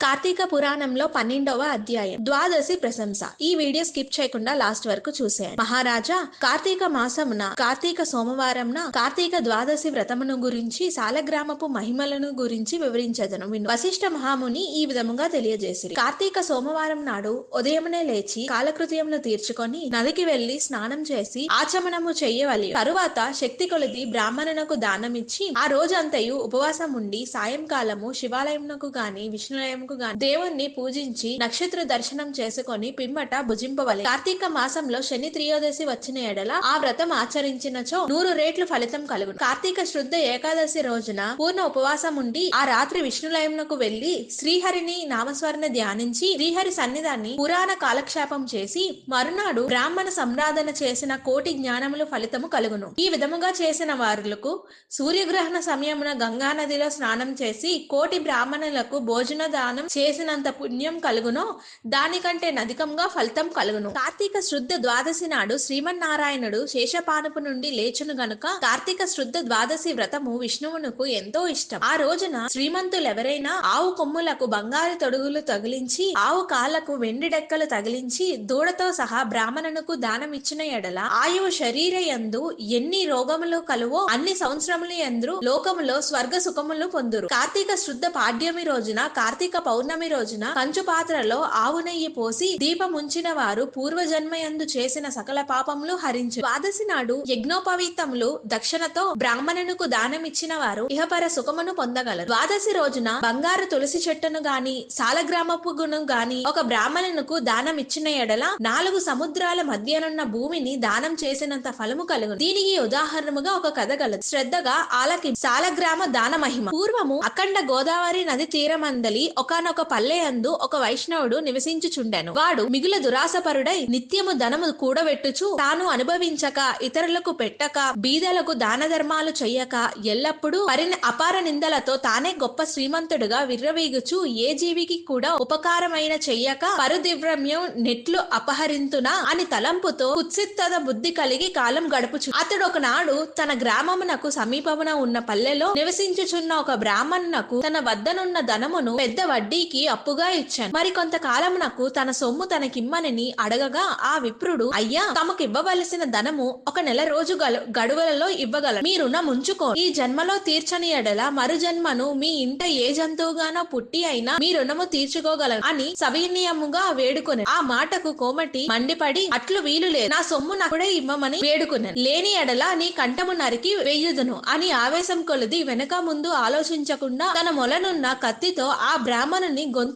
కార్తీక పురాణంలో 12వ అధ్యాయం ద్వాదశి ప్రశంస. ఈ వీడియో స్కిప్ చేయకుండా లాస్ట్ వరకు చూసేయండి. మహారాజా, కార్తీక మాసమున కార్తీక సోమవారంన కార్తీక ద్వాదశి వ్రతమును గురించి సాలగ్రామపు మహిమలను గురించి వివరించెదను విను. వశిష్ఠ మహాముని ఈ విధముగా తెలియజేసిరి. కార్తీక సోమవారం నాడు ఉదయమునే లేచి కాలకృత్యములు తీర్చుకొని నదికి వెళ్లి స్నానం చేసి ఆచమనము చెయ్యవలి. తరువాత శక్తి కొలిది బ్రాహ్మణునకు దానమిచ్చి ఆ రోజంతయు ఉపవాసం ఉండి సాయంకాలము శివాలయమునకు గాని విష్ణులయం దేవుణ్ణి పూజించి నక్షత్ర దర్శనం చేసుకొని పిమ్మట భుజింపవలె. కార్తీక మాసంలో శని త్రయోదశి వచ్చిన ఎడల ఆ వ్రతం ఆచరించినచో 100 రెట్లు ఫలితం కలుగును. కార్తీక శుద్ధ ఏకాదశి రోజున పూర్ణ ఉపవాసం ఉండి ఆ రాత్రి విష్ణులయమునకు వెళ్లి శ్రీహరిని నామస్మరణ ధ్యానించి శ్రీహరి సన్నిధాన్ని పురాణ కాలక్షేపం చేసి మరునాడు బ్రాహ్మణ సంరాధన చేసిన కోటి జ్ఞానములు ఫలితము కలుగును. ఈ విధముగా చేసిన వారులకు సూర్యగ్రహణ సమయమున గంగా నదిలో స్నానం చేసి కోటి బ్రాహ్మణులకు భోజన దానం చేసినంత పుణ్యం కలుగునో దానికంటే నధికంగా ఫలితం కలుగును. కార్తీక శుద్ధ ద్వాదశి నాడు శ్రీమన్నారాయణుడు శేషపానుపు నుండి లేచును గనుక కార్తీక శుద్ధ ద్వాదశి వ్రతము విష్ణువునకు ఎంతో ఇష్టం. ఆ రోజున శ్రీమంతులెవరైనా ఆవు కొమ్ములకు బంగారు తొడుగులు తగిలించి ఆవు కాళ్లకు వెండి డెక్కలు తగిలించి దూడతో సహా బ్రాహ్మణునకు దానం ఇచ్చిన ఎడల ఆయువు శరీర యందు ఎన్ని రోగములు కలువో అన్ని సంవత్సరములు యందు లోకములో స్వర్గ సుఖములు పొందురు. కార్తీక శుద్ధ పాడ్యమి రోజున కార్తీక పౌర్ణమి రోజున కంచు పాత్రలో ఆవు నెయ్యి పోసి దీపముంచిన వారు పూర్వజన్మయందు చేసిన సకల పాపములు హరించు. ద్వాదశి నాడు యజ్ఞోపవీతములు దక్షిణతో బ్రాహ్మణునకు దానమిచ్చిన వారు ఇహపర సుఖమును పొందగలరు. ద్వాదశి రోజున బంగారు తులసి చెట్టును గాని సాలగ్రామపు గును గాని ఒక బ్రాహ్మణునకు దానం ఇచ్చిన ఎడల 4 సముద్రాల మధ్యనున్న భూమిని దానం చేసినంత ఫలము కలుగును. దీనికి ఉదాహరణముగా ఒక కథ గలదు. శ్రద్ధగా ఆలకి. సాలగ్రామ దాన మహిమ. పూర్వము అఖండ గోదావరి నది తీరమందలి ఒకానొక పల్లెయందు ఒక వైష్ణవుడు నివసించుచుండెను. వాడు మిగుల దురాసపరుడై నిత్యము ధనము కూడబెట్టుచు తాను అనుభవించక ఇతరులకు పెట్టక బీదలకు దాన ధర్మాలు చెయ్యక ఎల్లప్పుడూ అపార నిందలతో తానే గొప్ప శ్రీమంతుడుగా విర్రవీగుచు ఏ జీవికి కూడా ఉపకారమైన చెయ్యక పరుదివ్రమ్యం నెట్లు అపహరింతునా అని తలంపుతో కుత్సిత్తద బుద్ధి కలిగి కాలం గడుపుచు అతడు ఒకనాడు తన గ్రామమునకు సమీపమున ఉన్న పల్లెలో నివసించుచున్న ఒక బ్రాహ్మణునకు తన వద్దనున్న ధనమును పెద్ద వడ్డీకి అప్పుగా ఇచ్చాను. మరి కొంతకాలమునకు తన సొమ్ము తనకిమ్మని అడగగా ఆ విప్రుడు, అయ్యా, తమకు ఇవ్వవలసిన ధనము ఒక నెల రోజు గడువులలో ఇవ్వగలరు. మీ రుణం ఉంచుకో. ఈ జన్మలో తీర్చని ఎడల మరు జన్మను మీ ఇంట ఏ జంతువుగానో పుట్టి అయినా మీ రుణము తీర్చుకోగలరు అని సవినయముగా వేడుకొనె. ఆ మాటకు కోమటి మండిపడి, అట్లు వీలు లేదు, నా సొమ్ము నాకుడే ఇవ్వమని వేడుకొనెను. లేని ఎడల నీ కంఠము నరికి వెయ్యుదును అని ఆవేశం కొలది వెనక ముందు ఆలోచించకుండా తన మొలనున్న కత్తితో ఆ బ్రాహ్మణుని గొంతు